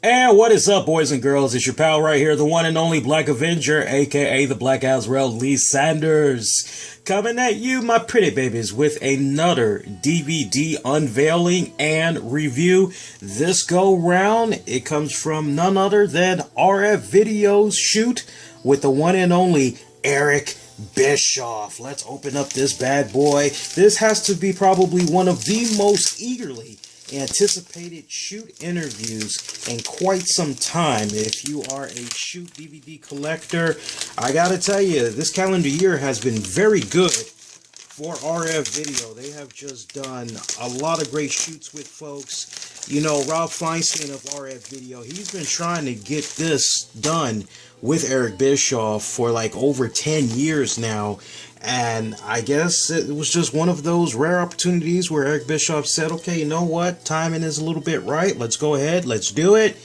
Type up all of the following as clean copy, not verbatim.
And what is up, boys and girls? It's your pal right here, the one and only Black Avenger, aka the Black Azrael Lee Sanders, coming at you, my pretty babies, with another DVD unveiling and review. This go round, it comes from none other than RF Video's shoot with the one and only Eric Bischoff. Let's open up this bad boy. This has to be probably one of the most eagerly anticipated shoot interviews in quite some time. If you are a shoot DVD collector, I gotta tell you, this calendar year has been very good for RF Video. They have just done a lot of great shoots with folks. You know, Rob Feinstein of RF Video, he's been trying to get this done with Eric Bischoff for like over 10 years now. And I guess it was just one of those rare opportunities where Eric Bischoff said, okay, you know what? Timing is a little bit right. Let's go ahead. Let's do it.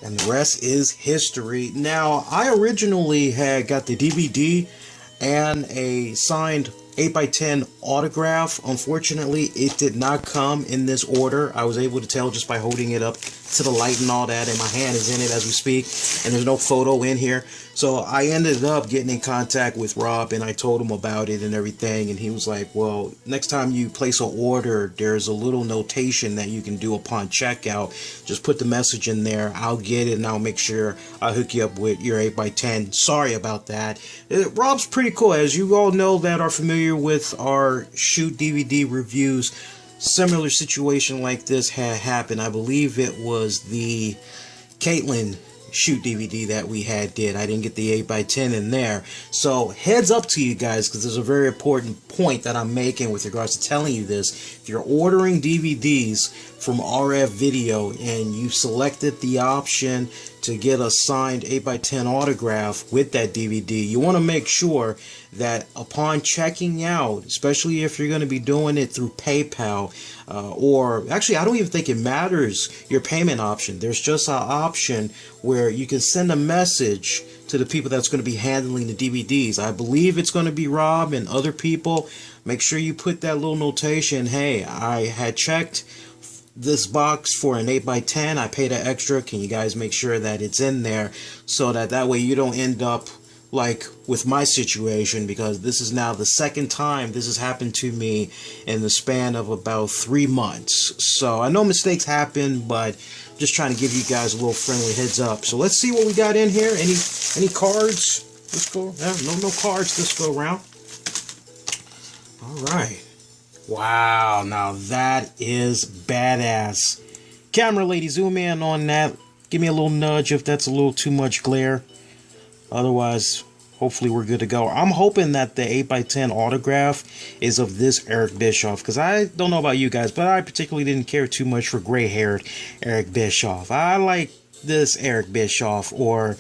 And the rest is history. Now, I originally had got the DVD and a signed 8x10 autograph. Unfortunately, it did not come in this order. I was able to tell just by holding it up to the light and all that, and my hand is in it as we speak, and there's no photo in here. So I ended up getting in contact with Rob, and I told him about it and everything, and he was like, well, next time you place an order, there's a little notation that you can do upon checkout. Just put the message in there, I'll get it, and I'll make sure I hook you up with your 8x10. Sorry about that. Rob's pretty cool. As you all know that are familiar with our shoot DVD reviews, similar situation like this had happened. I believe it was the Caitlyn shoot DVD that we did. I didn't get the 8x10 in there. So heads up to you guys, because there's a very important point that I'm making with regards to telling you this. If you're ordering DVDs from RF Video and you've selected the option to get a signed 8x10 autograph with that DVD, you want to make sure that upon checking out, especially if you're going to be doing it through PayPal, or actually I don't even think it matters your payment option. There's just an option where you can send a message to the people that's going to be handling the DVDs. I believe it's going to be Rob and other people. Make sure you put that little notation, hey, I had checked this box for an 8x10, I paid an extra, can you guys make sure that it's in there, so that way you don't end up like with my situation, because this is now the second time this has happened to me in the span of about 3 months. So I know mistakes happen, but just trying to give you guys a little friendly heads up. So let's see what we got in here. Any cards? Let's go. No cards this go around. All right. Wow, now that is badass. Camera lady, zoom in on that. Give me a little nudge if that's a little too much glare. Otherwise, hopefully we're good to go. I'm hoping that the 8x10 autograph is of this Eric Bischoff, because I don't know about you guys, but I particularly didn't care too much for gray-haired Eric Bischoff. I like this Eric Bischoff, or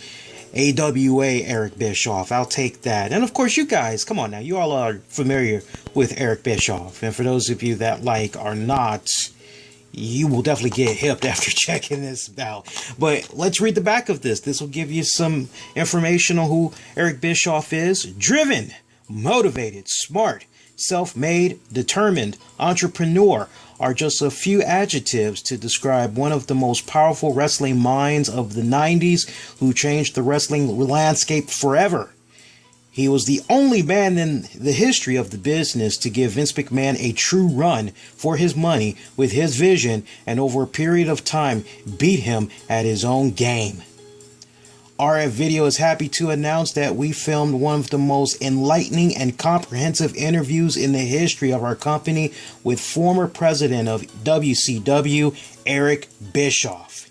AWA Eric Bischoff. I'll take that. And of course, you guys, come on now, you all are familiar with Eric Bischoff. And for those of you that are not, you will definitely get hipped after checking this out. But let's read the back of this. This will give you some information on who Eric Bischoff is. Driven, motivated, smart, self-made, determined, entrepreneur are just a few adjectives to describe one of the most powerful wrestling minds of the 90s who changed the wrestling landscape forever. He was the only man in the history of the business to give Vince McMahon a true run for his money with his vision, and over a period of time beat him at his own game. RF Video is happy to announce that we filmed one of the most enlightening and comprehensive interviews in the history of our company with former president of WCW, Eric Bischoff.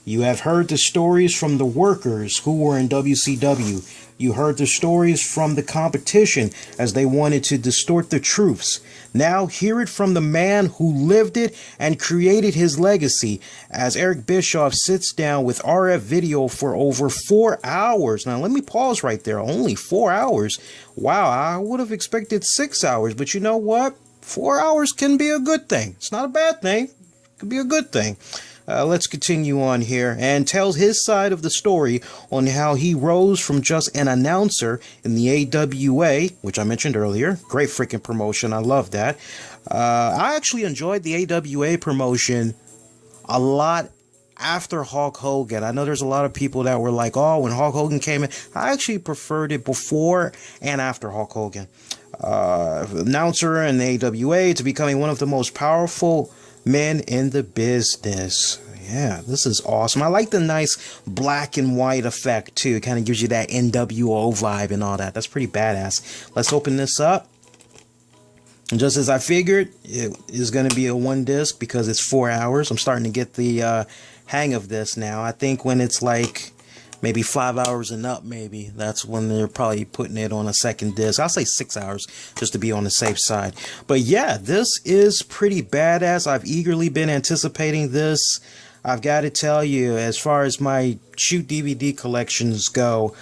You have heard the stories from the workers who were in WCW. You heard the stories from the competition as they wanted to distort the truths. Now hear it from the man who lived it and created his legacy, as Eric Bischoff sits down with RF Video for over 4 hours. Now let me pause right there. Only 4 hours. Wow, I would have expected 6 hours, but you know what? 4 hours can be a good thing. It's not a bad thing. It could be a good thing. Let's continue on here, and tells his side of the story on how he rose from just an announcer in the AWA, which I mentioned earlier. Great freaking promotion. I love that. I actually enjoyed the AWA promotion a lot after Hulk Hogan. I know there's a lot of people that were like, oh, when Hulk Hogan came in, I actually preferred it before and after Hulk Hogan. Announcer in the AWA to becoming one of the most powerful men in the business. Yeah, this is awesome. I like the nice black and white effect too. It kind of gives you that NWO vibe and all that. That's pretty badass. Let's open this up. And just as I figured, it is going to be a one disc because it's 4 hours. I'm starting to get the hang of this now. I think when it's like maybe 5 hours and up, maybe that's when they're probably putting it on a second disc. I'll say 6 hours just to be on the safe side. But yeah, this is pretty badass. I've eagerly been anticipating this. I've got to tell you, as far as my shoot DVD collections go,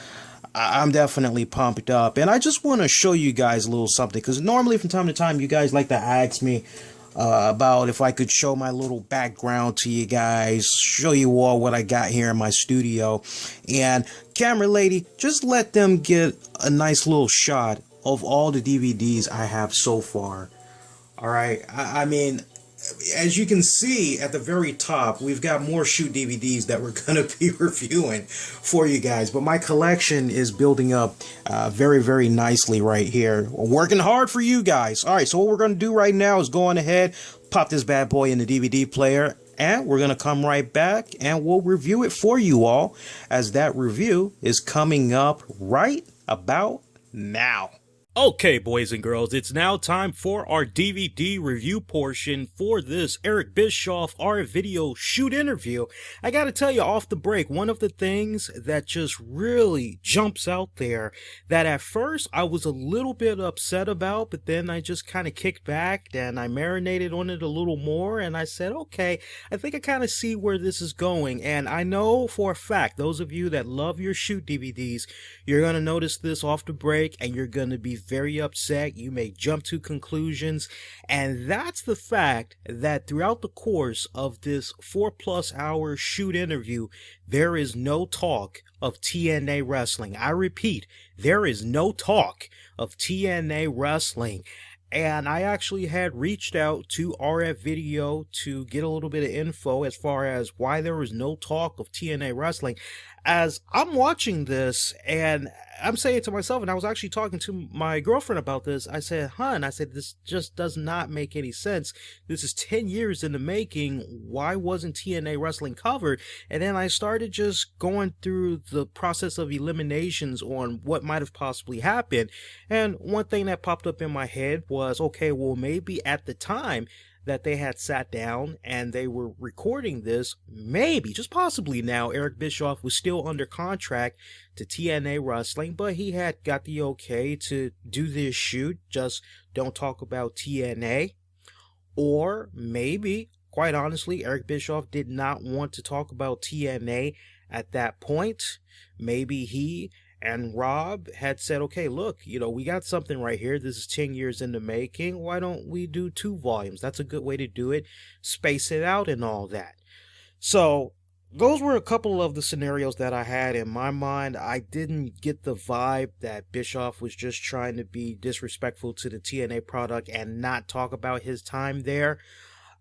I'm definitely pumped up. And I just want to show you guys a little something, because normally from time to time you guys like to ask me about if I could show my little background to you guys, show you all what I got here in my studio. And camera lady, just let them get a nice little shot of all the DVDs I have so far. Alright, I mean, as you can see at the very top, we've got more shoot DVDs that we're going to be reviewing for you guys. But my collection is building up very, very nicely right here. We're working hard for you guys. All right, so what we're going to do right now is go on ahead, pop this bad boy in the DVD player, and we're going to come right back and we'll review it for you all, as that review is coming up right about now. Okay, boys and girls, it's now time for our DVD review portion for this Eric Bischoff RF Video shoot interview. I gotta tell you off the break, one of the things that just really jumps out there that at first I was a little bit upset about, but then I just kind of kicked back and I marinated on it a little more and I said, okay, I think I kind of see where this is going. And I know for a fact, those of you that love your shoot DVDs, you're gonna notice this off the break and you're gonna be very upset. You may jump to conclusions, and that's the fact that throughout the course of this 4+ hour shoot interview, there is no talk of TNA wrestling. I repeat, there is no talk of TNA wrestling. And I actually had reached out to RF Video to get a little bit of info as far as why there was no talk of TNA wrestling. As I'm watching this and I'm saying to myself, and I was actually talking to my girlfriend about this, I said, hun, I said, this just does not make any sense. This is 10 years in the making. Why wasn't TNA wrestling covered? And then I started just going through the process of eliminations on what might have possibly happened. And one thing that popped up in my head was, okay, well, maybe at the time that they had sat down and they were recording this, maybe, just possibly now, Eric Bischoff was still under contract to TNA Wrestling, but he had got the okay to do this shoot, just don't talk about TNA. Or maybe, quite honestly, Eric Bischoff did not want to talk about TNA at that point. Maybe he and Rob had said, okay, look, you know, we got something right here. This is 10 years in the making. Why don't we do 2 volumes? That's a good way to do it. Space it out and all that. So those were a couple of the scenarios that I had in my mind. I didn't get the vibe that Bischoff was just trying to be disrespectful to the TNA product and not talk about his time there.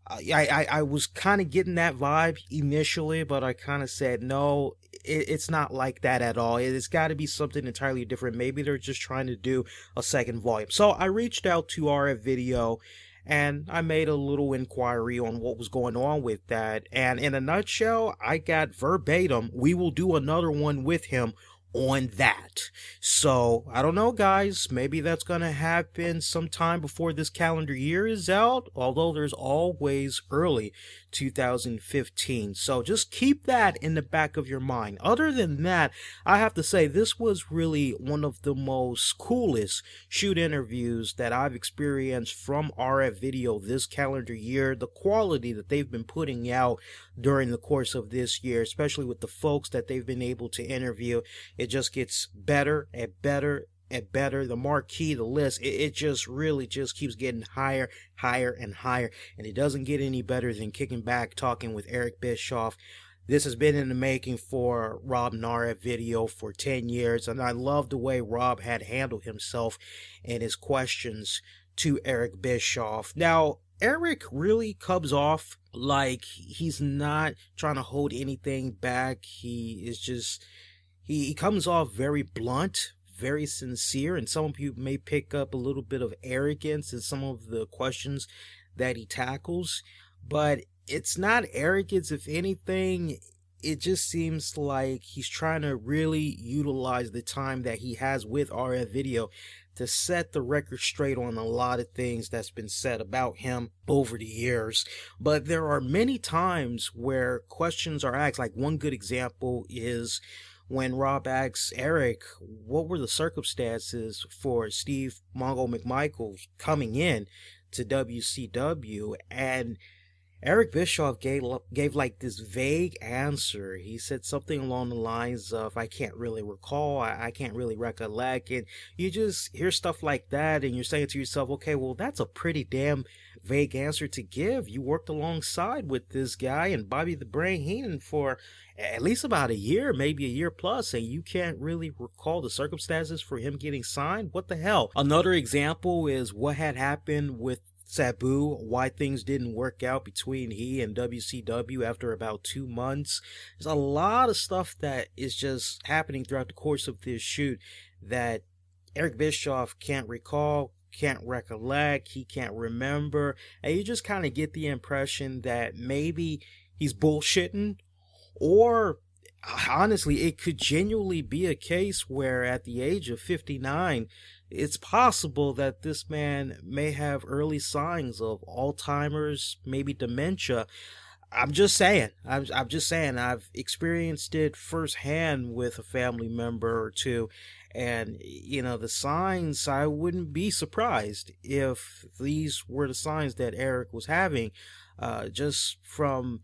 I was kind of getting that vibe initially, but I kind of said, no, it's not like that at all. It's got to be something entirely different. Maybe they're just trying to do a second volume. So I reached out to RF Video and I made a little inquiry on what was going on with that. And in a nutshell, I got verbatim, we will do another one with him on that. So I don't know, guys, maybe that's gonna happen sometime before this calendar year is out, although there's always early 2015. So just keep that in the back of your mind. Other than that, I have to say this was really one of the most coolest shoot interviews that I've experienced from RF Video this calendar year. The quality that they've been putting out during the course of this year, especially with the folks that they've been able to interview, it just gets better and better and better. The marquee, the list, it just really just keeps getting higher, higher, and higher. And it doesn't get any better than kicking back, talking with Eric Bischoff. This has been in the making for Rob and RF Video for 10 years. And I love the way Rob had handled himself and his questions to Eric Bischoff. Now, Eric really comes off like he's not trying to hold anything back. He is just, he comes off very blunt, very sincere, and some of you may pick up a little bit of arrogance in some of the questions that he tackles, but it's not arrogance. If anything, it just seems like he's trying to really utilize the time that he has with RF Video to set the record straight on a lot of things that's been said about him over the years. But there are many times where questions are asked. Like, one good example is when Rob asks Eric, what were the circumstances for Steve Mongo McMichael coming in to WCW? And Eric Bischoff gave like this vague answer. He said something along the lines of, I can't really recall, I can't really recollect. And you just hear stuff like that and you're saying to yourself, okay, well, that's a pretty damn vague answer to give. You worked alongside with this guy and Bobby the Brain Heenan for at least about a year, maybe a year plus, and you can't really recall the circumstances for him getting signed? What the hell? Another example is what had happened with Sabu, why things didn't work out between he and WCW after about 2 months. There's a lot of stuff that is just happening throughout the course of this shoot that Eric Bischoff can't recall, can't recollect, he can't remember, and you just kind of get the impression that maybe he's bullshitting, or honestly, it could genuinely be a case where at the age of 59, it's possible that this man may have early signs of Alzheimer's, maybe dementia. I'm just saying. I'm just saying. I've experienced it firsthand with a family member or two. And, you know, the signs, I wouldn't be surprised if these were the signs that Eric was having, just from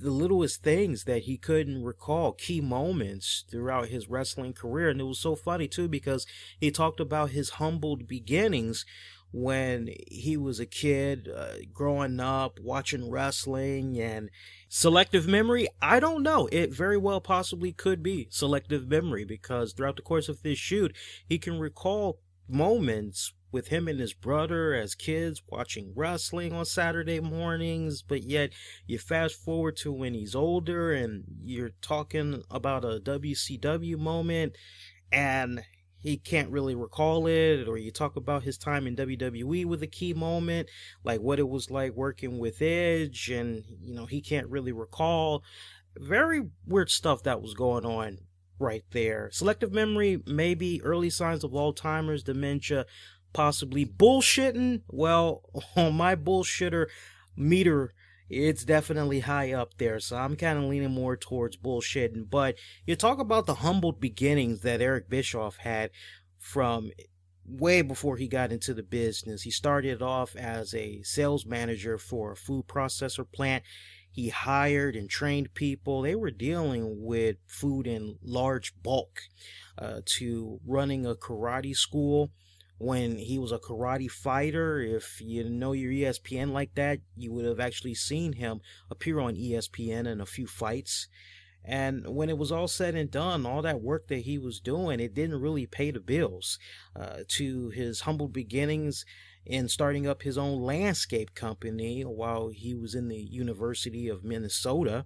the littlest things that he couldn't recall, key moments throughout his wrestling career. And it was so funny too, because he talked about his humbled beginnings when he was a kid, growing up, watching wrestling. And selective memory, I don't know. It very well possibly could be selective memory, because throughout the course of this shoot, he can recall moments with him and his brother as kids watching wrestling on Saturday mornings, but yet you fast forward to when he's older and you're talking about a WCW moment and he can't really recall it, or you talk about his time in WWE with a key moment, like what it was like working with Edge, and you know, he can't really recall. Very weird stuff that was going on right there. Selective memory, maybe early signs of Alzheimer's, dementia, possibly bullshitting. Well, on my bullshitter meter, it's definitely high up there, so I'm kind of leaning more towards bullshitting. But you talk about the humbled beginnings that Eric Bischoff had from way before he got into the business. He started off as a sales manager for a food processor plant. He hired and trained people. They were dealing with food in large bulk, to running a karate school. When he was a karate fighter, if you know your ESPN like that, you would have actually seen him appear on ESPN in a few fights. And when it was all said and done, all that work that he was doing, it didn't really pay the bills. To his humble beginnings in starting up his own landscape company while he was in the University of Minnesota,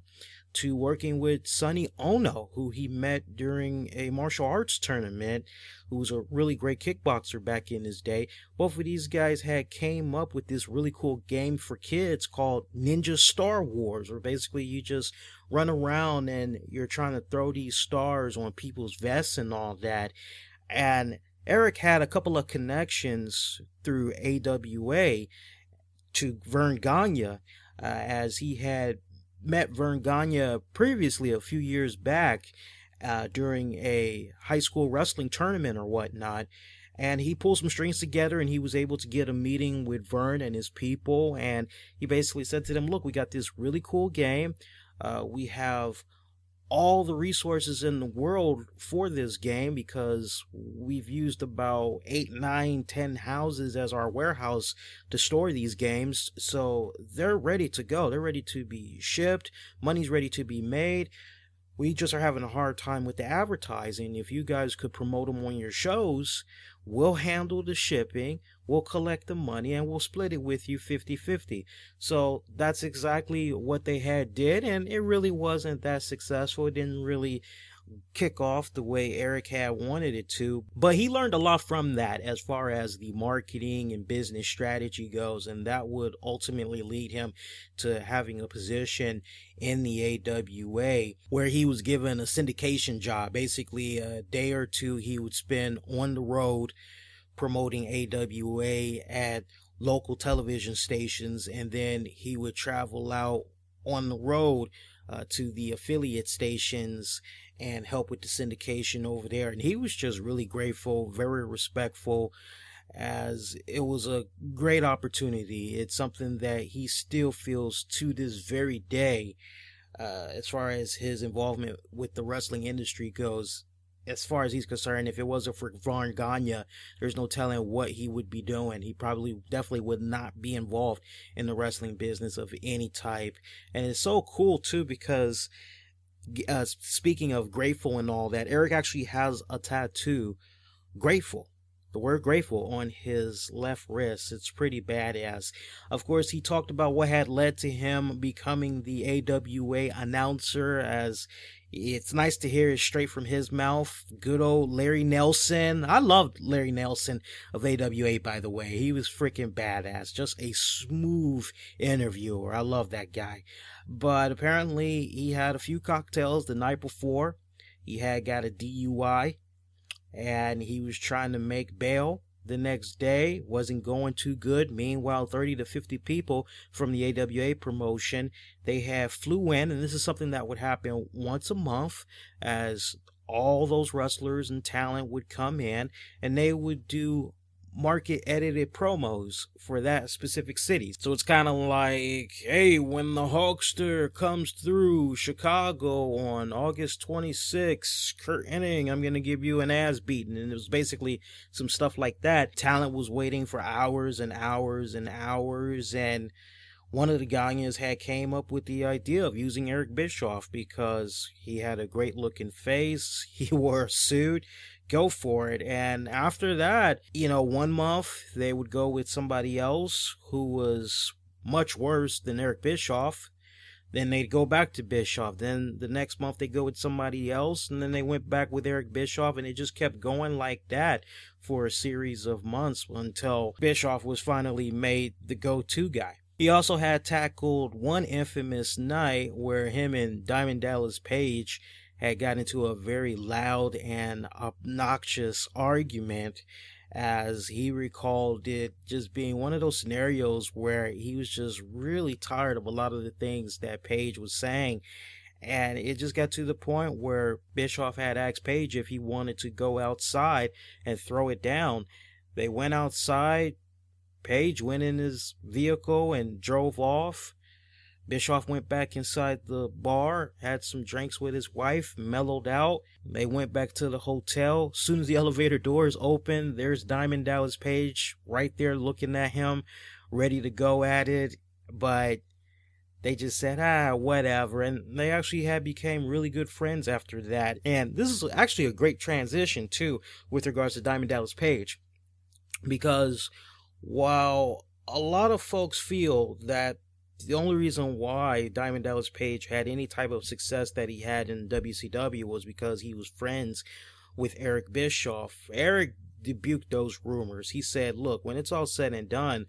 to working with Sonny Ono, who he met during a martial arts tournament, who was a really great kickboxer back in his day. Both of these guys had came up with this really cool game for kids called Ninja Star Wars, where basically you just run around and you're trying to throw these stars on people's vests and all that. And Eric had a couple of connections through AWA to Vern Gagne, as he had met Vern Gagne previously a few years back during a high school wrestling tournament or whatnot. And he pulled some strings together and he was able to get a meeting with Vern and his people. And he basically said to them, look, we got this really cool game. We have all the resources in the world for this game because we've used about 8, 9, 10 houses as our warehouse to store these games. So they're ready to go. They're ready to be shipped. Money's ready to be made. We just are having a hard time with the advertising. If you guys could promote them on your shows, we'll handle the shipping, we'll collect the money, and we'll split it with you 50-50. So that's exactly what they had did, and it really wasn't that successful. It didn't really kick off the way Eric had wanted it to, but he learned a lot from that as far as the marketing and business strategy goes, and that would ultimately lead him to having a position in the AWA where he was given a syndication job. Basically, a day or two he would spend on the road promoting AWA at local television stations, and then he would travel out on the road to the affiliate stations and help with the syndication over there. And he was just really grateful, very respectful, as it was a great opportunity. It's something that he still feels to this very day, as far as his involvement with the wrestling industry goes. As far as he's concerned, if it wasn't for Vaughn Gagne, there's no telling what he would be doing. He probably definitely would not be involved in the wrestling business of any type. And it's so cool too, because speaking of grateful and all that, Eric actually has a tattoo, grateful, the word grateful, on his left wrist. It's pretty badass. Of course, he talked about what had led to him becoming the AWA announcer, as it's nice to hear it straight from his mouth. Good old Larry Nelson. I loved Larry Nelson of AWA, by the way. He was freaking badass. Just a smooth interviewer. I love that guy. But apparently he had a few cocktails the night before. He had got a DUI, and he was trying to make bail the next day. Wasn't going too good. Meanwhile, 30 to 50 people from the AWA promotion, they had flew in, and this is something that would happen once a month, as all those wrestlers and talent would come in, and they would do market edited promos for that specific city. So it's kind of like, hey, when the Hulkster comes through Chicago on August 26th, Kurt Hennig, I'm going to give you an ass beating. And it was basically some stuff like that. Talent was waiting for hours and hours and hours, and one of the Gagnes had came up with the idea of using Eric Bischoff because he had a great looking face, he wore a suit. Go for it. And after that, 1 month they would go with somebody else who was much worse than Eric Bischoff. Then they'd go back to Bischoff. Then the next month they go with somebody else, and then they went back with Eric Bischoff, and it just kept going like that for a series of months until Bischoff was finally made the go-to guy. He also had tackled one infamous night where him and Diamond Dallas Page had gotten into a very loud and obnoxious argument, as he recalled it just being one of those scenarios where he was just really tired of a lot of the things that Page was saying. And it just got to the point where Bischoff had asked Page if he wanted to go outside and throw it down. They went outside. Page went in his vehicle and drove off. Bischoff went back inside the bar, had some drinks with his wife, mellowed out. They went back to the hotel. As soon as the elevator doors opened, there's Diamond Dallas Page right there looking at him, ready to go at it. But they just said, whatever. And they actually became really good friends after that. And this is actually a great transition, too, with regards to Diamond Dallas Page. Because while a lot of folks feel that the only reason why Diamond Dallas Page had any type of success that he had in WCW was because he was friends with Eric Bischoff, Eric rebuked those rumors. He said, look, when it's all said and done,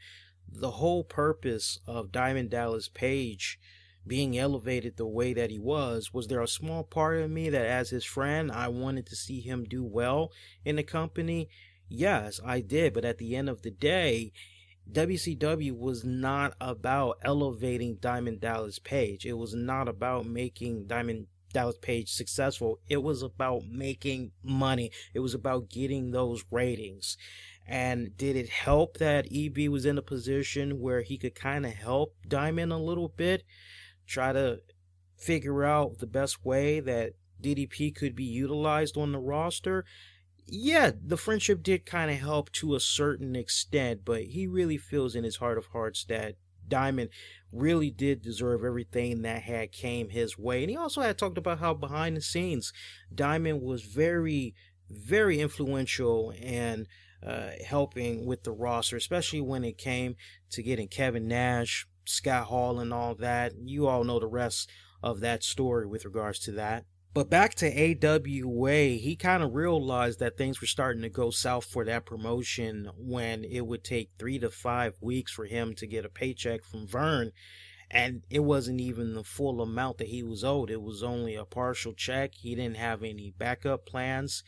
the whole purpose of Diamond Dallas Page being elevated the way that he was there a small part of me that, as his friend, I wanted to see him do well in the company? Yes, I did. But at the end of the day, WCW was not about elevating Diamond Dallas Page. It was not about making Diamond Dallas Page successful. It was about making money. It was about getting those ratings. And did it help that EB was in a position where he could kind of help Diamond a little bit? Try to figure out the best way that DDP could be utilized on the roster? Yeah, the friendship did kind of help to a certain extent, but he really feels in his heart of hearts that Diamond really did deserve everything that had came his way. And he also had talked about how behind the scenes, Diamond was very, very influential and helping with the roster, especially when it came to getting Kevin Nash, Scott Hall, and all that. You all know the rest of that story with regards to that. But back to AWA, he kind of realized that things were starting to go south for that promotion when it would take 3 to 5 weeks for him to get a paycheck from Vern. And it wasn't even the full amount that he was owed. It was only a partial check. He didn't have any backup plans.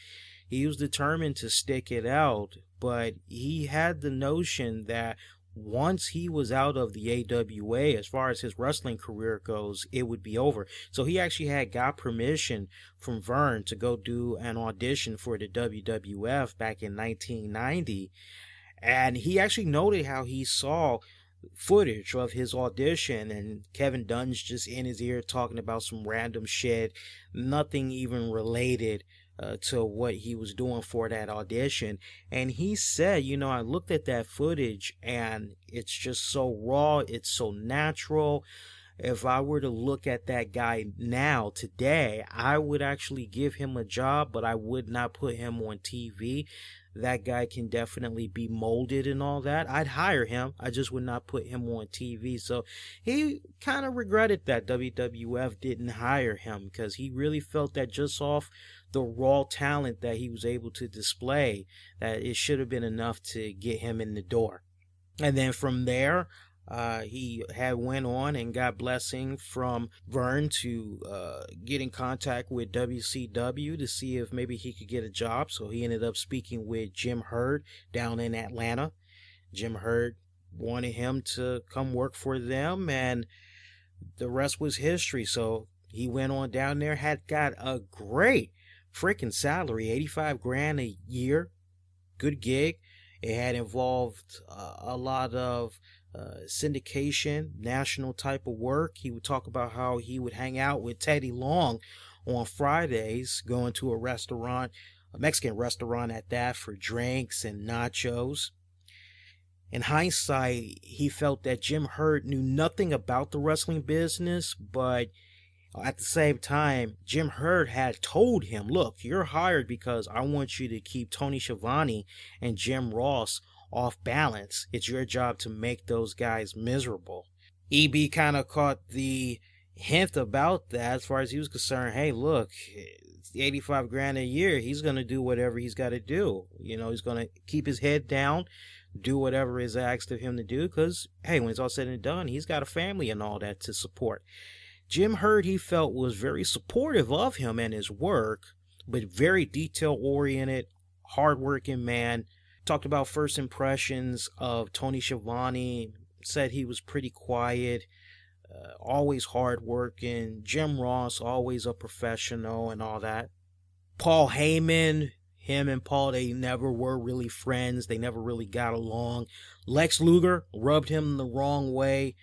He was determined to stick it out, but he had the notion that once he was out of the AWA, as far as his wrestling career goes, it would be over. So he actually had got permission from Vern to go do an audition for the WWF back in 1990. And he actually noted how he saw footage of his audition and Kevin Dunn's just in his ear talking about some random shit, nothing even related to what he was doing for that audition. And he said, I looked at that footage and it's just so raw, it's so natural. If I were to look at that guy now, today, I would actually give him a job, but I would not put him on TV. That guy can definitely be molded and all that. I'd hire him. I just would not put him on TV. So he kind of regretted that WWF didn't hire him, because he really felt that just off the raw talent that he was able to display, that it should have been enough to get him in the door. And then from there, he had went on and got blessing from Vern to get in contact with WCW to see if maybe he could get a job. So he ended up speaking with Jim Herd down in Atlanta. Jim Herd wanted him to come work for them, and the rest was history. So he went on down there, had got a great freaking salary, $85,000 a year, good gig. It had involved a lot of syndication, national type of work. He would talk about how he would hang out with Teddy Long on Fridays, going to a restaurant, a Mexican restaurant at that, for drinks and nachos. In hindsight, he felt that Jim Herd knew nothing about the wrestling business, but at the same time, Jim Herd had told him, look, you're hired because I want you to keep Tony Schiavone and Jim Ross off balance. It's your job to make those guys miserable. EB kind of caught the hint about that as far as he was concerned. Hey, look, it's $85,000 a year. He's going to do whatever he's got to do. He's going to keep his head down, do whatever is asked of him to do, because, hey, when it's all said and done, he's got a family and all that to support. Jim Herd, he felt, was very supportive of him and his work, but very detail-oriented, hard-working man. Talked about first impressions of Tony Schiavone, said he was pretty quiet, always hard-working. Jim Ross, always a professional and all that. Paul Heyman, him and Paul, they never were really friends. They never really got along. Lex Luger rubbed him the wrong way.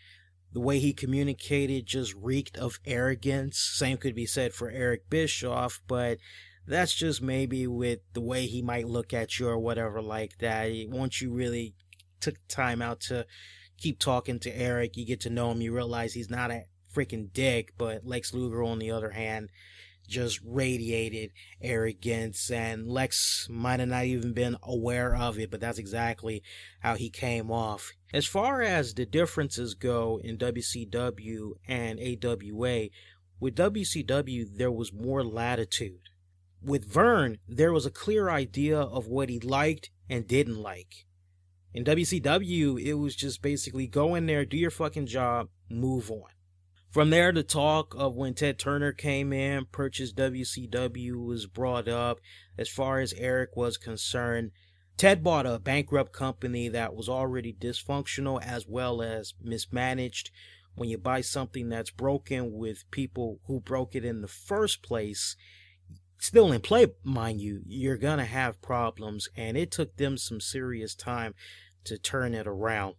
The way he communicated just reeked of arrogance. Same could be said for Eric Bischoff, but that's just maybe with the way he might look at you or whatever like that. Once you really took time out to keep talking to Eric, you get to know him, you realize he's not a freaking dick. But Lex Luger, on the other hand, just radiated arrogance, and Lex might have not even been aware of it, but that's exactly how he came off. As far as the differences go in WCW and AWA, with WCW there was more latitude. With Vern, there was a clear idea of what he liked and didn't like. In WCW, it was just basically go in there, do your fucking job, move on. From there, the talk of when Ted Turner came in, purchased WCW, was brought up. As far as Eric was concerned, Ted bought a bankrupt company that was already dysfunctional as well as mismanaged. When you buy something that's broken with people who broke it in the first place, still in play, mind you, you're gonna have problems, and it took them some serious time to turn it around.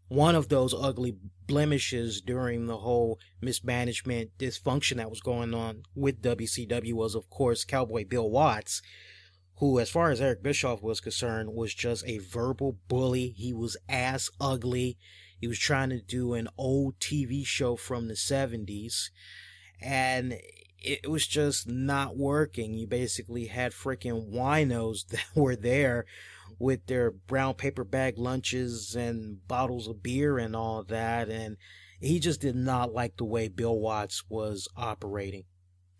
One of those ugly blemishes during the whole mismanagement dysfunction that was going on with WCW was, of course, Cowboy Bill Watts, who, as far as Eric Bischoff was concerned, was just a verbal bully. He was ass ugly. He was trying to do an old TV show from the 70s, and it was just not working. You basically had freaking winos that were there with their brown paper bag lunches and bottles of beer and all that. And he just did not like the way Bill Watts was operating.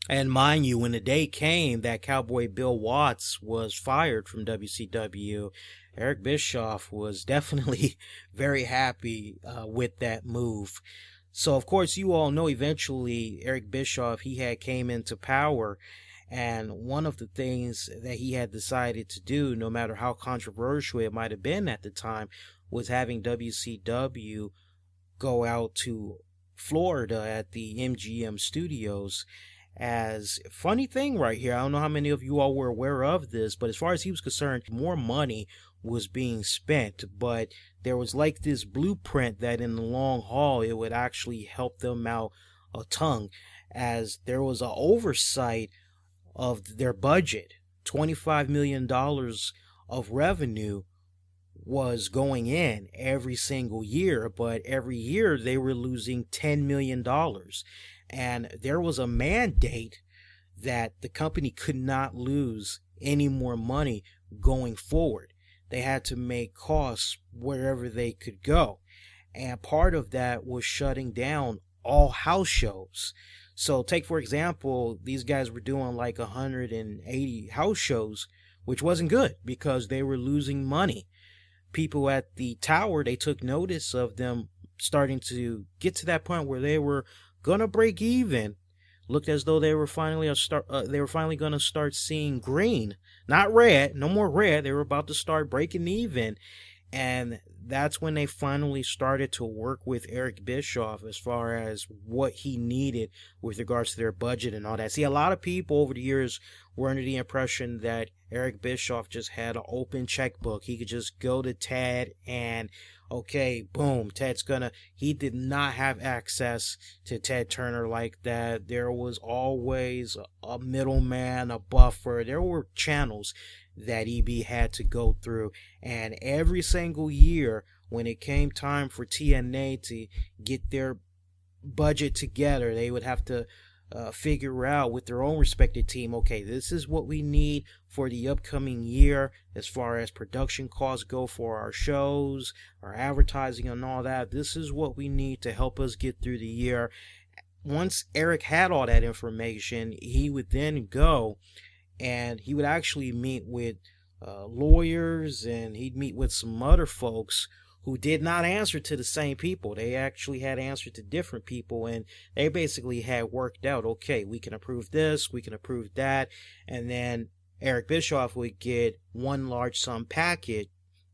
And mind you, when the day came that Cowboy Bill Watts was fired from WCW, Eric Bischoff was definitely very happy with that move. So, of course, you all know eventually Eric Bischoff, he had came into power. And one of the things that he had decided to do, no matter how controversial it might have been at the time, was having WCW go out to Florida at the MGM studios. As funny thing right here, I don't know how many of you all were aware of this, but as far as he was concerned, more money was being spent, but there was like this blueprint that in the long haul it would actually help them out a ton, as there was an oversight of their budget. $25 million of revenue was going in every single year, but every year they were losing $10 million. And there was a mandate that the company could not lose any more money going forward. They had to make costs wherever they could go. And part of that was shutting down all house shows. So take, for example, these guys were doing like 180 house shows, which wasn't good because they were losing money. People at the tower, they took notice of them starting to get to that point where they were gonna break even. Looked as though they were finally gonna start seeing green, not red, no more red. They were about to start breaking even, and that's when they finally started to work with Eric Bischoff as far as what he needed with regards to their budget and all that. See, a lot of people over the years were under the impression that Eric Bischoff just had an open checkbook. He could just go to Ted and, okay, boom, he did not have access to Ted Turner like that. There was always a middleman, a buffer. There were channels that EB had to go through. And every single year, when it came time for TNA to get their budget together, they would have to figure out with their own respective team, okay, this is what we need for the upcoming year as far as production costs go for our shows, our advertising and all that. This is what we need to help us get through the year. Once Eric had all that information, he would then go and he would actually meet with lawyers, and he'd meet with some other folks who did not answer to the same people. They actually had answered to different people, and they basically had worked out, okay, we can approve this, we can approve that, and then Eric Bischoff would get one large sum package,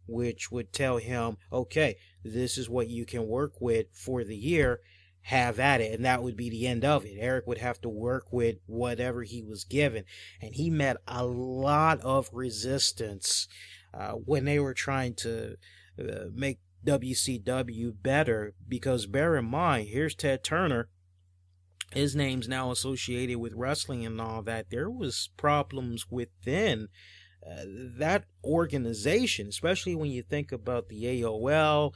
which would tell him, okay, this is what you can work with for the year, have at it, and that would be the end of it. Eric would have to work with whatever he was given, and he met a lot of resistance when they were trying to make WCW better, because bear in mind, here's Ted Turner, his name's now associated with wrestling and all that. There was problems within that organization, especially when you think about the AOL,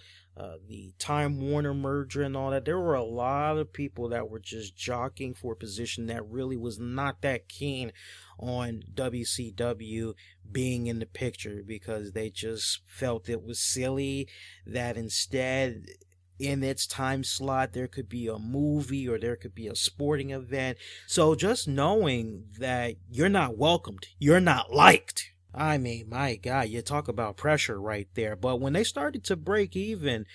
the Time Warner merger and all that. There were a lot of people that were just jockeying for a position that really was not that keen on WCW being in the picture, because they just felt it was silly that instead in its time slot there could be a movie or there could be a sporting event. So just knowing that you're not welcomed, you're not liked, I mean, my God, you talk about pressure right there. But when they started to break even,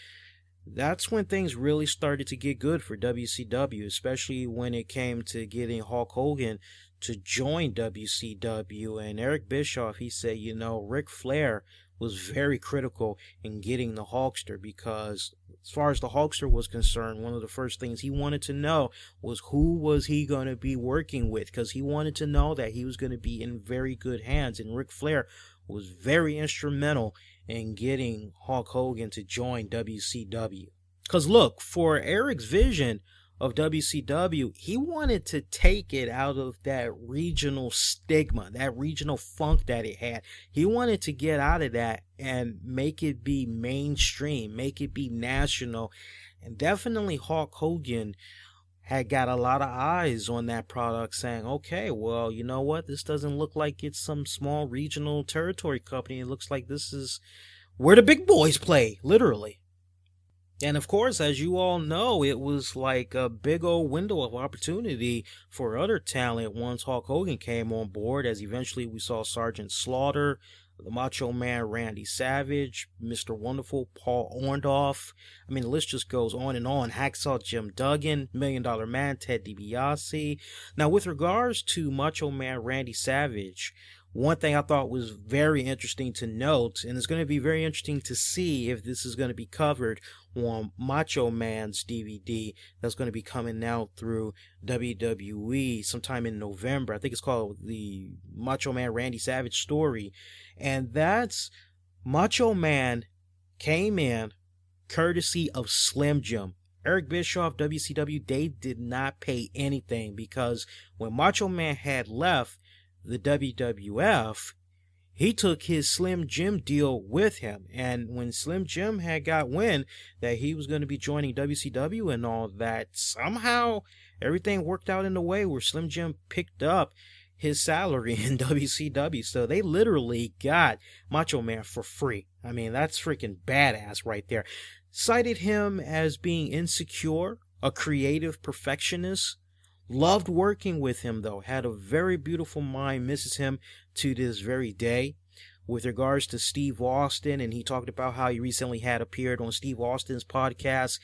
that's when things really started to get good for WCW, especially when it came to getting Hulk Hogan to join WCW. And Eric Bischoff, he said, you know, Ric Flair was very critical in getting the Hulkster, because as far as the Hulkster was concerned, one of the first things he wanted to know was who was he going to be working with, because he wanted to know that he was going to be in very good hands. And Ric Flair was very instrumental in getting Hulk Hogan to join WCW. Because look, for Eric's vision of WCW, he wanted to take it out of that regional stigma, that regional funk that it had. He wanted to get out of that and make it be mainstream, make it be national. And definitely Hulk Hogan had got a lot of eyes on that product saying, okay, well, you know what? This doesn't look like it's some small regional territory company. It looks like this is where the big boys play, literally. And of course, as you all know, it was like a big old window of opportunity for other talent once Hulk Hogan came on board, as eventually we saw Sergeant Slaughter, the Macho Man Randy Savage, Mr. Wonderful Paul Orndorff. I mean, the list just goes on and on. Hacksaw Jim Duggan, $1 Million Man Ted DiBiase. Now, with regards to Macho Man Randy Savage, one thing I thought was very interesting to note, and it's going to be very interesting to see if this is going to be covered on Macho Man's DVD that's going to be coming out through WWE sometime in November. I think it's called the Macho Man Randy Savage Story. And that's Macho Man came in courtesy of Slim Jim. Eric Bischoff, WCW, they did not pay anything, because when Macho Man had left the WWF, he took his Slim Jim deal with him. And when Slim Jim had got wind that he was going to be joining WCW and all that, somehow everything worked out in a way where Slim Jim picked up his salary in WCW. So they literally got Macho Man for free. I mean, that's freaking badass right there. Cited him as being insecure, a creative perfectionist. Loved working with him, though. Had a very beautiful mind. Misses him to this very day. With regards to Steve Austin, and he talked about how he recently had appeared on Steve Austin's podcast.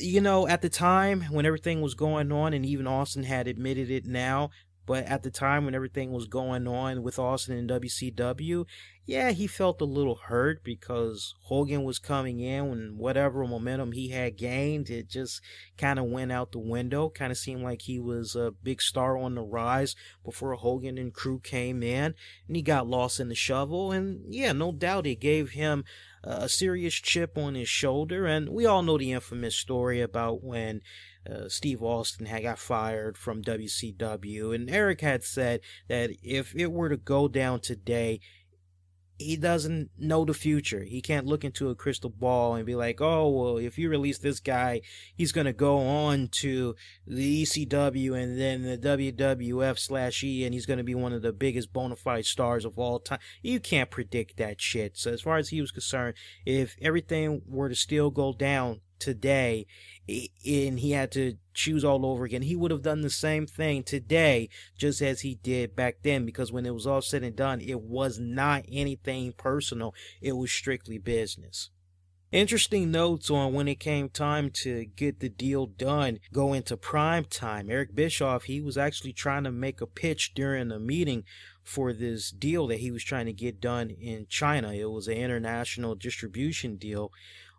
You know, at the time when everything was going on, and even Austin had admitted it now, but at the time when everything was going on with Austin and WCW, yeah, he felt a little hurt because Hogan was coming in, and whatever momentum he had gained, it just kind of went out the window. Kind of seemed like he was a big star on the rise before Hogan and crew came in, and he got lost in the shovel. And yeah, no doubt it gave him a serious chip on his shoulder. And we all know the infamous story about when Steve Austin had got fired from WCW, and Eric had said that if it were to go down today, he doesn't know the future. He can't look into a crystal ball and be like, oh, well, if you release this guy, he's going to go on to the ECW and then the WWF/E, and he's going to be one of the biggest bona fide stars of all time. You can't predict that shit. So as far as he was concerned, if everything were to still go down today and he had to choose all over again, he would have done the same thing today just as he did back then, because when it was all said and done, it was not anything personal. It was strictly business. Interesting notes on when it came time to get the deal done, go into prime time. Eric Bischoff, he was actually trying to make a pitch during a meeting for this deal that he was trying to get done in China. It was an international distribution deal,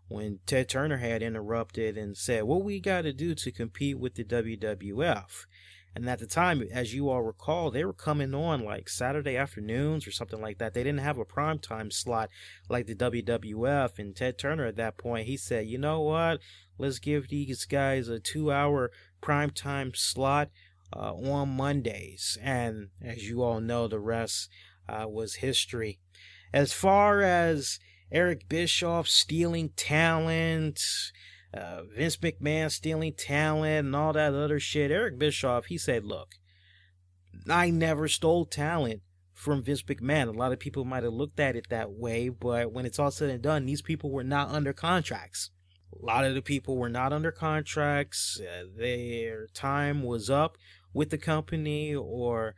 when Ted Turner had interrupted and said, what we got to do to compete with the WWF. And at the time, as you all recall, they were coming on like Saturday afternoons or something like that. They didn't have a primetime slot like the WWF. And Ted Turner at that point, he said, you know what? Let's give these guys a 2-hour primetime slot on Mondays. And as you all know, the rest was history. As far as Eric Bischoff stealing talent, Vince McMahon stealing talent, and all that other shit, Eric Bischoff, he said, look, I never stole talent from Vince McMahon. A lot of people might have looked at it that way, but when it's all said and done, these people were not under contracts. A lot of the people were not under contracts. Their time was up with the company, or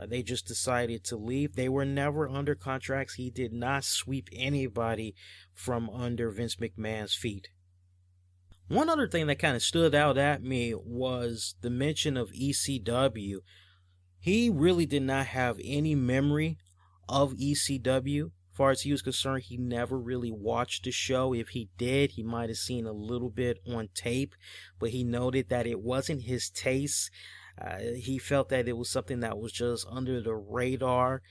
they just decided to leave. They were never under contracts. He did not sweep anybody from under Vince McMahon's feet. One other thing that kind of stood out at me was the mention of ECW. He really did not have any memory of ECW. As far as he was concerned, he never really watched the show. If he did, he might have seen a little bit on tape, but he noted that it wasn't his taste. He felt that it was something that was just under the radar.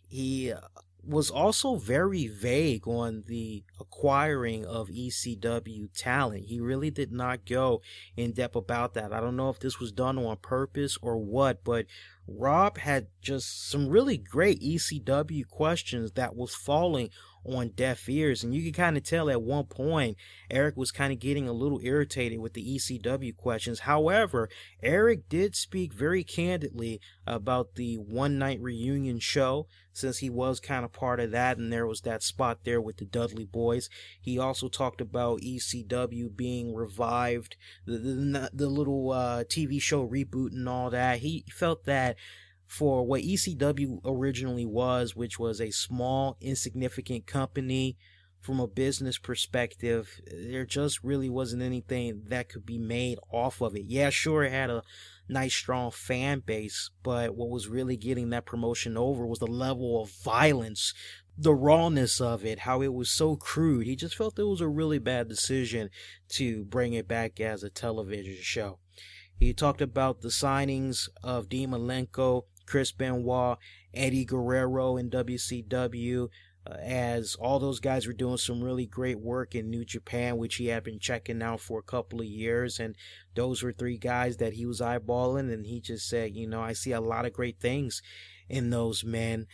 He was also very vague on the acquiring of ECW talent. He really did not go in depth about that. I don't know if this was done on purpose or what, but Rob had just some really great ECW questions that was falling on deaf ears. And you can kind of tell at one point Eric was kind of getting a little irritated with the ECW questions. However, Eric did speak very candidly about the one night reunion show, since he was kind of part of that, and there was that spot there with the Dudley Boys. He also talked about ECW being revived, the little TV show reboot and all that. He felt that for what ECW originally was, which was a small, insignificant company, from a business perspective, there just really wasn't anything that could be made off of it. Yeah, sure, it had a nice, strong fan base, but what was really getting that promotion over was the level of violence, the rawness of it, how it was so crude. He just felt it was a really bad decision to bring it back as a television show. He talked about the signings of Dean Malenko, Chris Benoit, Eddie Guerrero in WCW, as all those guys were doing some really great work in New Japan, which he had been checking out for a couple of years. And those were three guys that he was eyeballing. And he just said, I see a lot of great things in those men.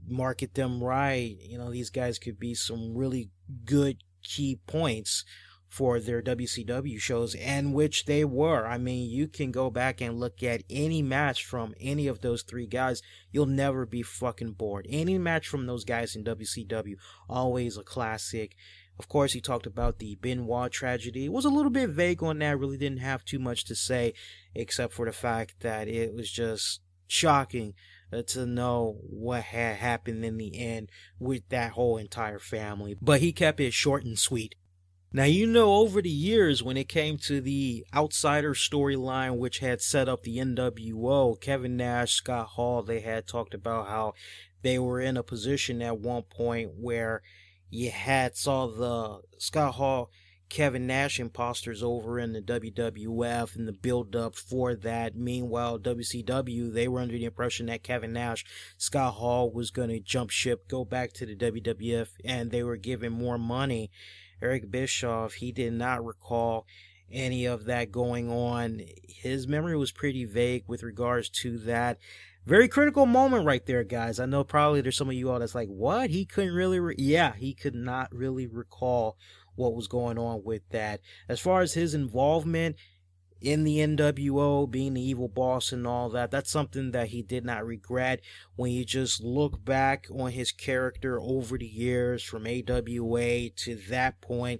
Market them right. These guys could be some really good key points for their WCW shows, and which they were. I mean, you can go back and look at any match from any of those three guys. You'll never be fucking bored. Any match from those guys in WCW, always a classic. Of course, he talked about the Benoit tragedy. It was a little bit vague on that, really didn't have too much to say, except for the fact that it was just shocking to know what had happened in the end with that whole entire family. But he kept it short and sweet. Now, over the years, when it came to the Outsider storyline, which had set up the NWO, Kevin Nash, Scott Hall, they had talked about how they were in a position at one point where you saw the Scott Hall, Kevin Nash imposters over in the WWF and the build-up for that. Meanwhile, WCW, they were under the impression that Kevin Nash, Scott Hall was going to jump ship, go back to the WWF, and they were giving more money. Eric Bischoff, he did not recall any of that going on. His memory was pretty vague with regards to that. Very critical moment right there, guys. I know probably there's some of you all that's like, what? He couldn't really, he could not really recall what was going on with that. As far as his involvement in the NWO, being the evil boss and all that, that's something that he did not regret. When you just look back on his character over the years from AWA to that point,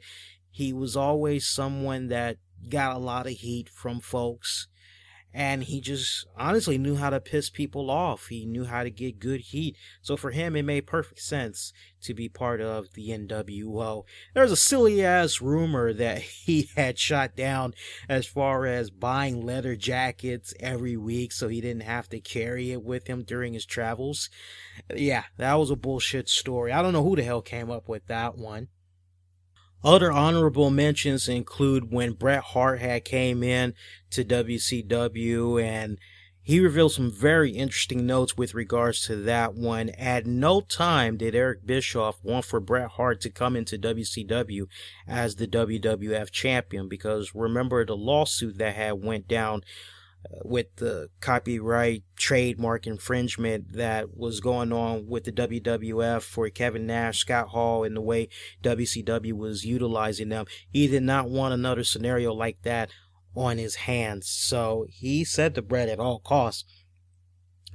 he was always someone that got a lot of heat from folks. And he just honestly knew how to piss people off. He knew how to get good heat. So for him, it made perfect sense to be part of the NWO. There's a silly-ass rumor that he had shot down as far as buying leather jackets every week so he didn't have to carry it with him during his travels. Yeah, that was a bullshit story. I don't know who the hell came up with that one. Other honorable mentions include when Bret Hart had came in to WCW, and he revealed some very interesting notes with regards to that one. At no time did Eric Bischoff want for Bret Hart to come into WCW as the WWF champion, because remember the lawsuit that had went down with the copyright trademark infringement that was going on with the WWF for Kevin Nash, Scott Hall, and the way WCW was utilizing them. He did not want another scenario like that on his hands. So he said to Bret, at all costs,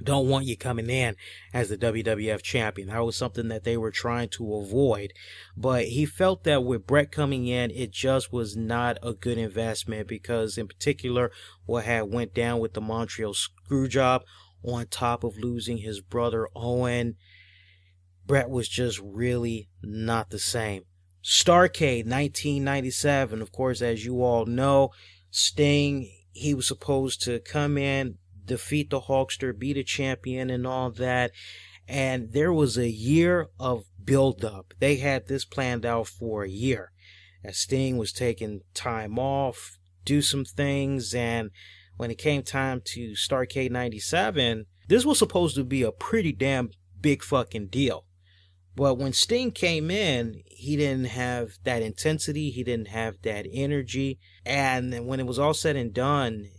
don't want you coming in as the WWF champion. That was something that they were trying to avoid. But he felt that with Bret coming in, it just was not a good investment, because in particular, what had went down with the Montreal Screwjob, on top of losing his brother Owen, Bret was just really not the same. Starrcade 1997, of course, as you all know, Sting, he was supposed to come in, defeat the Hulkster, be the champion and all that. And there was a year of build-up. They had this planned out for a year, as Sting was taking time off, do some things, and when it came time to Starrcade 97, this was supposed to be a pretty damn big fucking deal. But when Sting came in, he didn't have that intensity, he didn't have that energy, and when it was all said and done,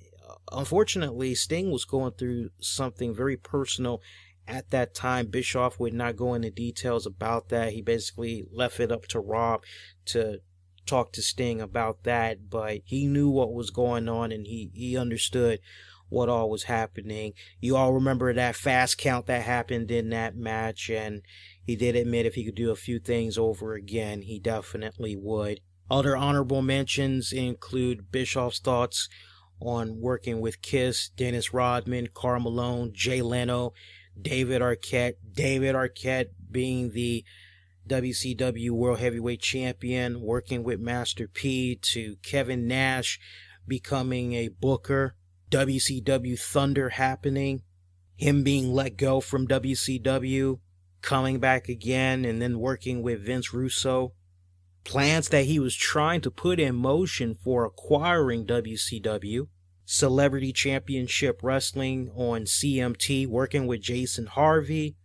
unfortunately, Sting was going through something very personal at that time. Bischoff would not go into details about that. He basically left it up to Rob to talk to Sting about that, but he knew what was going on, and he understood what all was happening. You all remember that fast count that happened in that match, and he did admit if he could do a few things over again, he definitely would. Other honorable mentions include Bischoff's thoughts on working with Kiss, Dennis Rodman, Karl Malone, Jay Leno, David Arquette. David Arquette being the WCW World Heavyweight Champion, working with Master P, to Kevin Nash becoming a booker, WCW Thunder happening, him being let go from WCW, coming back again, and then working with Vince Russo. Plans that he was trying to put in motion for acquiring WCW, Celebrity Championship Wrestling on CMT, working with Jason Harvey,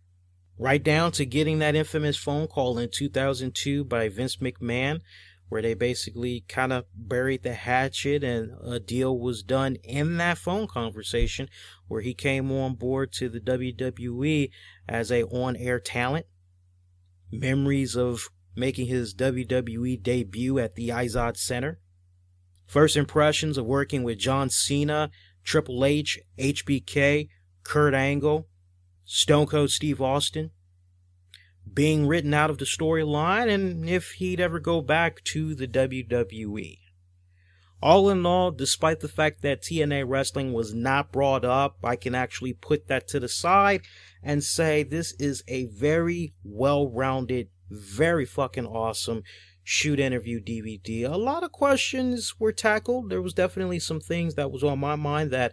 right down to getting that infamous phone call in 2002 by Vince McMahon, where they basically kind of buried the hatchet and a deal was done in that phone conversation where he came on board to the WWE as a on-air talent. Memories of making his WWE debut at the Izod Center. First impressions of working with John Cena, Triple H, HBK, Kurt Angle, Stone Cold Steve Austin. Being written out of the storyline, and if he'd ever go back to the WWE. All in all, despite the fact that TNA Wrestling was not brought up, I can actually put that to the side and say this is a very well-rounded, very fucking awesome shoot interview DVD. A lot of questions were tackled. There was definitely some things that was on my mind that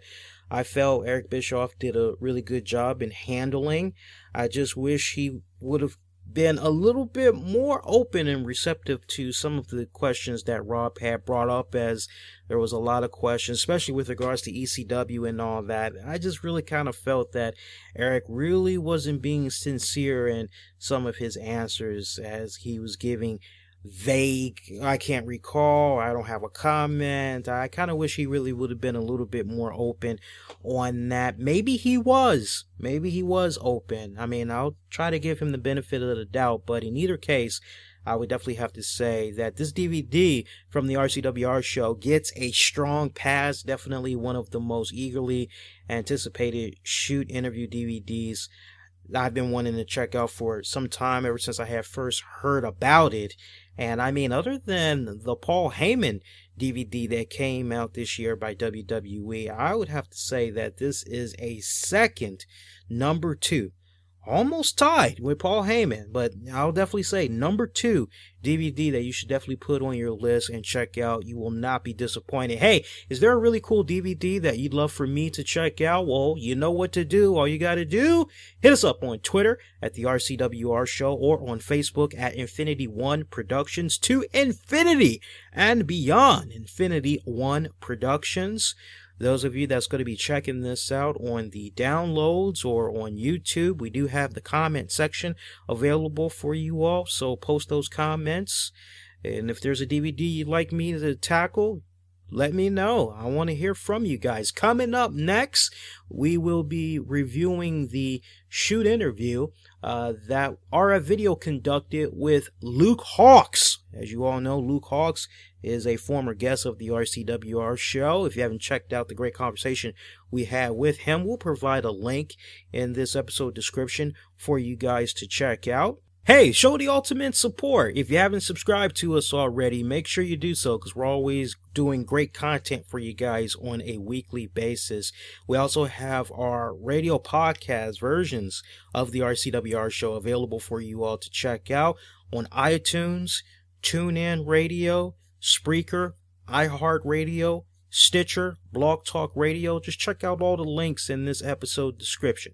I felt Eric Bischoff did a really good job in handling. I just wish he would have been a little bit more open and receptive to some of the questions that Rob had brought up, as there was a lot of questions, especially with regards to ECW and all that. I just really kind of felt that Eric really wasn't being sincere in some of his answers, as he was giving vague, I can't recall, I don't have a comment. I kind of wish he really would have been a little bit more open on that. Maybe he was open. I mean, I'll try to give him the benefit of the doubt, but in either case, I would definitely have to say that this DVD from the RCWR show gets a strong pass. Definitely one of the most eagerly anticipated shoot interview DVDs I've been wanting to check out for some time, ever since I had first heard about it. And I mean, other than the Paul Heyman DVD that came out this year by WWE, I would have to say that this is a second number 2. Almost tied with Paul Heyman, but I'll definitely say number 2 DVD that you should definitely put on your list and check out. You will not be disappointed. Hey, is there a really cool DVD that you'd love for me to check out? Well, you know what to do. All you got to do, hit us up on Twitter at the RCWR Show, or on Facebook at Infinity One Productions, to infinity and beyond. Infinity One Productions. Those of you that's going to be checking this out on the downloads or on YouTube, we do have the comment section available for you all, so post those comments. And if there's a DVD you'd like me to tackle, let me know. I want to hear from you guys. Coming up next, we will be reviewing the shoot interview that RF Video conducted with Luke Hawx. As you all know, Luke Hawx is a former guest of the RCWR show. If you haven't checked out the great conversation we had with him, we'll provide a link in this episode description for you guys to check out. Hey, show the ultimate support. If you haven't subscribed to us already, make sure you do so, because we're always doing great content for you guys on a weekly basis. We also have our radio podcast versions of the RCWR show available for you all to check out on iTunes, Tunein Radio, Spreaker, iHeartRadio, Stitcher, Blog Talk Radio. Just check out all the links in this episode description.